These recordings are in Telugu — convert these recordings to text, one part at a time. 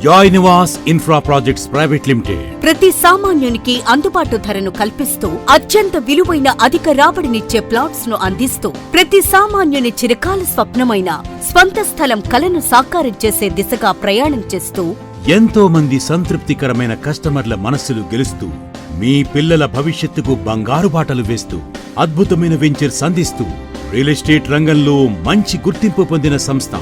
Joy Nivas infra projects private limited ప్రతి సామాన్యునికి అందుబాటు ధరను కల్పిస్తూ అత్యంత విలువైన అధిక రాబడినిచ్చే ప్లాట్స్ ను అందిస్తూ ప్రతి సామాన్యుని చిరకాల స్వప్నమైన స్వంత స్థలం కలను సాకారం చేసే దిశగా ప్రయాణం చేస్తూ ఎంతో మంది సంతృప్తికరమైన కస్టమర్ల మనస్సులు గెలుస్తూ మీ పిల్లల భవిష్యత్తుకు బంగారు బాటలు వేస్తూ అద్భుతమైన వెంచర్స్ అందిస్తూ రియల్ ఎస్టేట్ రంగంలో మంచి గుర్తింపు పొందిన సంస్థ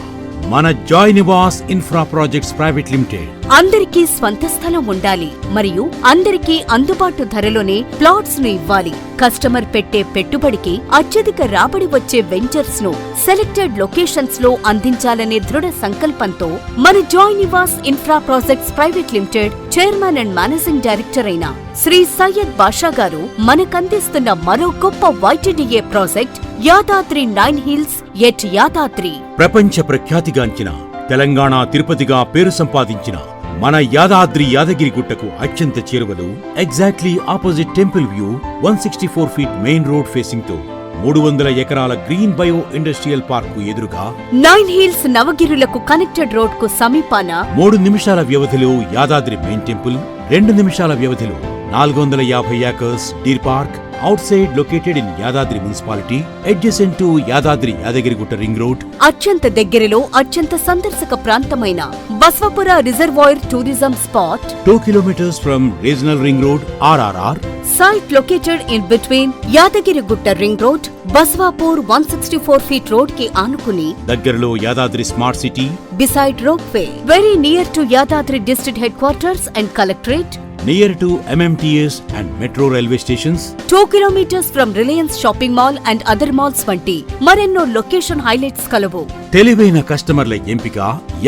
మన Joy Nivas infra projects private limited. అందరికీ స్వంత స్థలం ఉండాలి మరియు అందరికీ అందుబాటు ధరలోనే ప్లాట్స్ ను ఇవ్వాలి. కస్టమర్ పెట్టే పెట్టుబడికి అత్యధిక రాబడి వచ్చే వెంచర్స్ ను సెలెక్టెడ్ లొకేషన్స్ లో అందించాలనే దృఢ సంకల్పంతో మన Joy Nivas infra projects private limited chairman and managing director అయిన శ్రీ సయ్యద్ బాషా గారు మనకందిస్తున్న మరో గొప్ప YTDA project Yadadri 9 hills at Yadadri. ప్రపంచ ప్రఖ్యాతిగాంచిన తెలంగాణ తిరుపతిగా పేరు సంపాదించిన మన యాదాద్రి యాదగిరిగుట్టకు అత్యంత చేరువలో exactly opposite temple view 164 feet main road facing తో 300 ఎకరాల గ్రీన్ బయో ఇండస్ట్రియల్ పార్క్ కు ఎదురుగా 9 హిల్స్ నవగిరులకు కనెక్టెడ్ రోడ్ కు సమీపాన 3 నిమిషాల వ్యవధిలో యాదాద్రి మెయిన్ టెంపుల్, 2 నిమిషాల వ్యవధిలో 450 acres deer park outside located in Yadadri municipality adjacent to Yadadri Yadagirigutta ring road. అత్యంత దగ్గరలో అత్యంత సందర్శక ప్రాంతమైన Baswapur reservoir tourism spot 2 kilometers from regional ring road RRR. Site located in between Yadagirigutta ring road, Baswapur 164 feet road ki aanukuni దగ్గరలో Yadadri smart city beside Roadway, very near to Yadadri district headquarters and collectorate, near to MMTS and Metro railway stations, 2 kilometers from Reliance shopping mall and other malls vanti మరెన్నో లొకేషన్ హైలైట్స్ కలవు. తెలివైన కస్టమర్ల ఎంపిక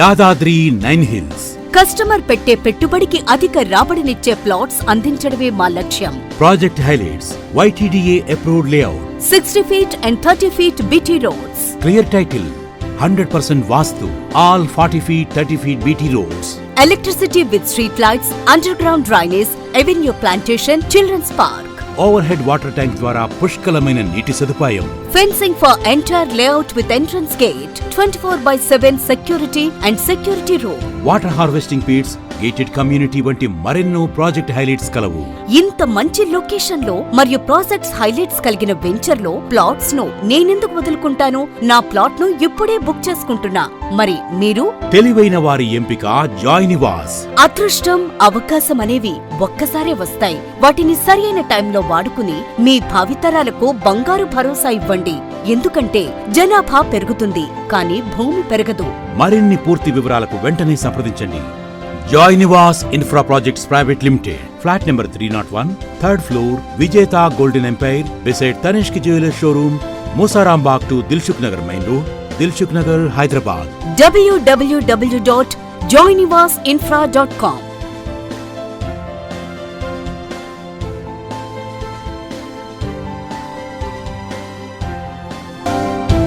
యాదాద్రి 9 హిల్స్. కస్టమర్ పెట్టే పెట్టుబడికి అధిక రాబడినిచ్చే ప్లాట్స్ అందించడమే మా లక్ష్యం. Project highlights YTDA approved layout, 60 feet and 30 feet BT roads, clear title, 100% vastu, all 40 feet 30 feet BT roads, electricity with street lights, underground drainage, avenue plantation, children's park, overhead water tank ద్వారా పుష్కలమైన నీటి సదుపాయం, fencing for entire layout with entrance gate, 24/7 security and security room, water harvesting pits, gated community వంటి మరెన్నో ప్రాజెక్ట్ హైలైట్స్ కలవు. ఇంత మంచి లొకేషన్ లో మరియు ప్రాజెక్ట్స్ హైలైట్స్ కలిగిన వెంచర్ లో ప్లాట్స్ ను నేనెందుకు వదులుకుంటాను? నా ప్లాట్ ను ఇప్పుడే బుక్ చేసుకుంటున్నా. మరి మీరు? తెలివైన వారి ఎంపిక జాయ్ నివాస్. అదృష్టం, అవకాశం అనేవి ఒక్కసారే వస్తాయి. వాటిని సరైన టైంలో వాడుకుని మీ భావితరాలకు బంగారు భరోసా ఇవ్వండి. ఎందుకంటే జనాభా పెరుగుతుంది కానీ భూమి పెరగదు. మరిన్ని పూర్తి వివరాలకు వెంటనే సంప్రదించండి. Joy Nivas infra projects private limited, flat number 301, third floor, Vijetha golden empire, beside Tanishq jewellers showroom, Musarambagh to Dilsukh Nagar main road, Dilsukh Nagar, Hyderabad. www.joynivasinfra.com